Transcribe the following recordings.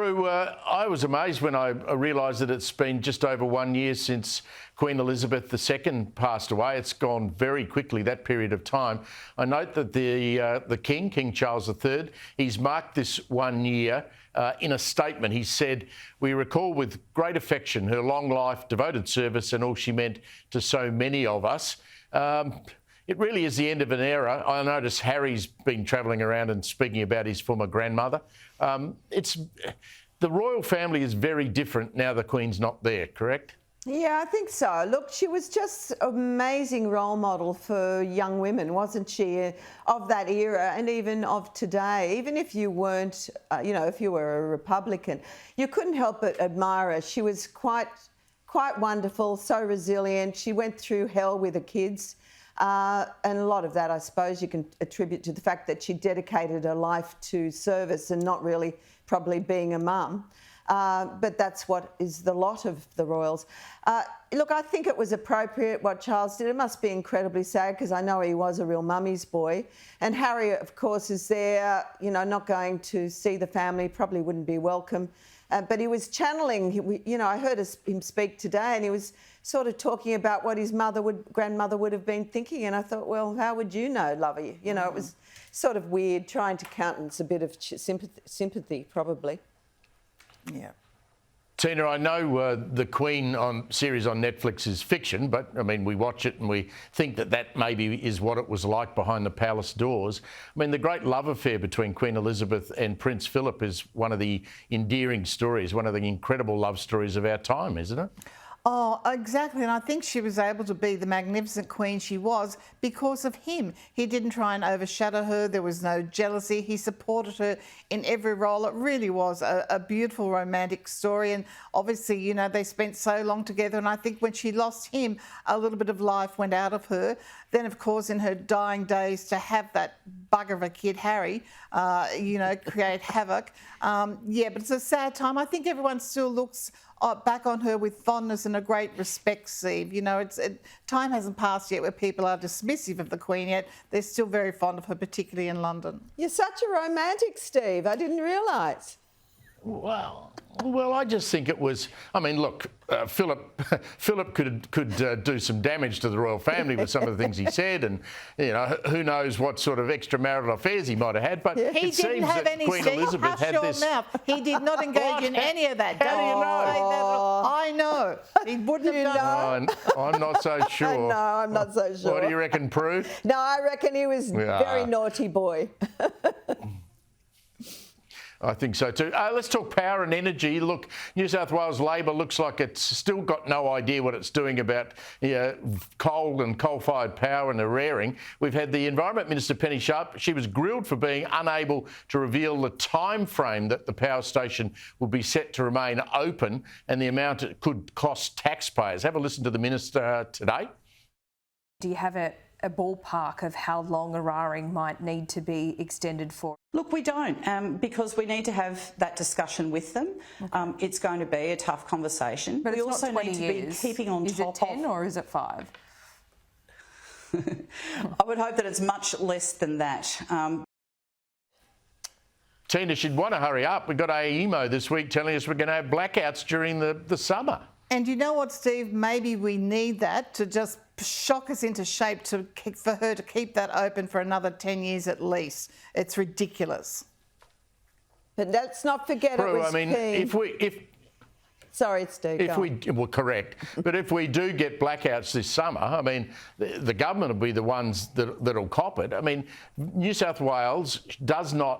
Prue, I was amazed when I realised that it's been just over 1 year since Queen Elizabeth II passed away. It's gone very quickly, that period of time. I note that the King Charles III, he's marked this 1 year in a statement. He said, "We recall with great affection her long life, devoted service and all she meant to so many of us." It really is the end of an era. I notice Harry's been travelling around and speaking about his former grandmother. The royal family is very different now the Queen's not there, correct? Yeah, I think so. Look, she was just an amazing role model for young women, wasn't she, of that era and even of today. Even if you weren't, if you were a Republican, you couldn't help but admire her. She was quite wonderful, so resilient. She went through hell with the kids. And a lot of that, I suppose, you can attribute to the fact that she dedicated her life to service and not really probably being a mum. But that's what is the lot of the royals. Look, I think it was appropriate what Charles did. It must be incredibly sad because I know he was a real mummy's boy. And Harry, of course, is there, not going to see the family, probably wouldn't be welcome. But he was channeling, I heard him speak today and he was sort of talking about what his grandmother would have been thinking. And I thought, well, how would you know, lovey? It was sort of weird, trying to countenance a bit of sympathy, probably. Yeah. Tina, I know the Queen series on Netflix is fiction, but, I mean, we watch it and we think that maybe is what it was like behind the palace doors. I mean, the great love affair between Queen Elizabeth and Prince Philip is one of the endearing stories, one of the incredible love stories of our time, isn't it? Oh, exactly. And I think she was able to be the magnificent queen she was because of him. He didn't try and overshadow her. There was no jealousy. He supported her in every role. It really was a beautiful romantic story. And obviously, they spent so long together. And I think when she lost him, a little bit of life went out of her. Then, of course, in her dying days, to have that bugger of a kid, Harry, create havoc. But it's a sad time. I think everyone still looks back on her with fondness and a great respect, Steve. Time hasn't passed yet where people are dismissive of the Queen yet. They're still very fond of her, particularly in London. You're such a romantic, Steve. I didn't realise. Well, I just think it was. I mean, look, Philip could do some damage to the royal family with some of the things he said, and who knows what sort of extramarital affairs he might have had. But he it seems that Queen Elizabeth had this. Mouth. He did not engage in any of that. How do you know? I know. He wouldn't have done it. I'm not so sure. No, I'm not so sure. What do you reckon, Prue? No, I reckon he was a very naughty boy. I think so too. Let's talk power and energy. Look, New South Wales Labor looks like it's still got no idea what it's doing about coal and coal-fired power and the raring. We've had the Environment Minister, Penny Sharp. She was grilled for being unable to reveal the time frame that the power station will be set to remain open and the amount it could cost taxpayers. Have a listen to the Minister today. Do you have a ballpark of how long Eraring might need to be extended for? Look, we don't, because we need to have that discussion with them. Okay. It's going to be a tough conversation. But we it's also not 20 need to years. be keeping on is top it 10 or is it 5? I would hope that it's much less than that. Tina, she'd want to hurry up. We got AEMO this week telling us we're going to have blackouts during the summer. And you know what, Steve? Maybe we need that to just shock us into shape for her to keep that open for another 10 years at least. It's ridiculous. But let's not forget Prue, it was if Sorry, Steve. Correct. But if we do get blackouts this summer, I mean, the government will be the ones that'll cop it. I mean, New South Wales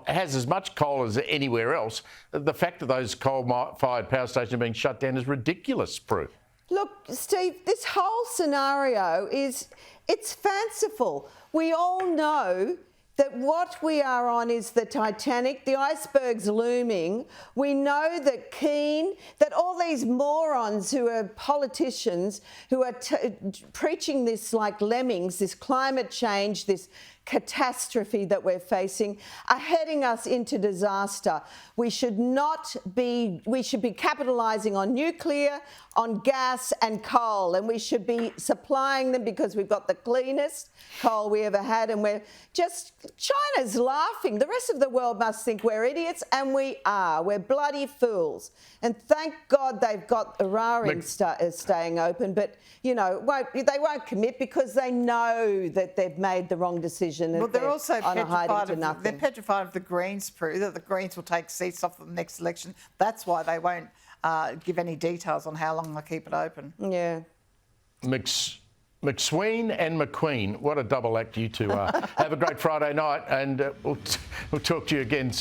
has as much coal as anywhere else. The fact that those coal-fired power stations are being shut down is ridiculous, Prue. Look, Steve, this whole scenario it's fanciful. We all know that what we are on is the Titanic, the iceberg's looming. We know that all these morons who are politicians who are preaching this like lemmings, this climate change, this catastrophe that we're facing are heading us into disaster. We should be capitalising on nuclear, on gas and coal, and we should be supplying them because we've got the cleanest coal we ever had, and China's laughing. The rest of the world must think we're idiots, and we are. We're bloody fools. And thank God they've got Eraring staying open, but, you know, they won't commit because they know that they've made the wrong decision. Well, they're also petrified of the Greens, Prue, that the Greens will take seats off the next election. That's why they won't give any details on how long they'll keep it open. Yeah. MacSween and McQueen, what a double act you two are. Have a great Friday night, and we'll talk to you again soon.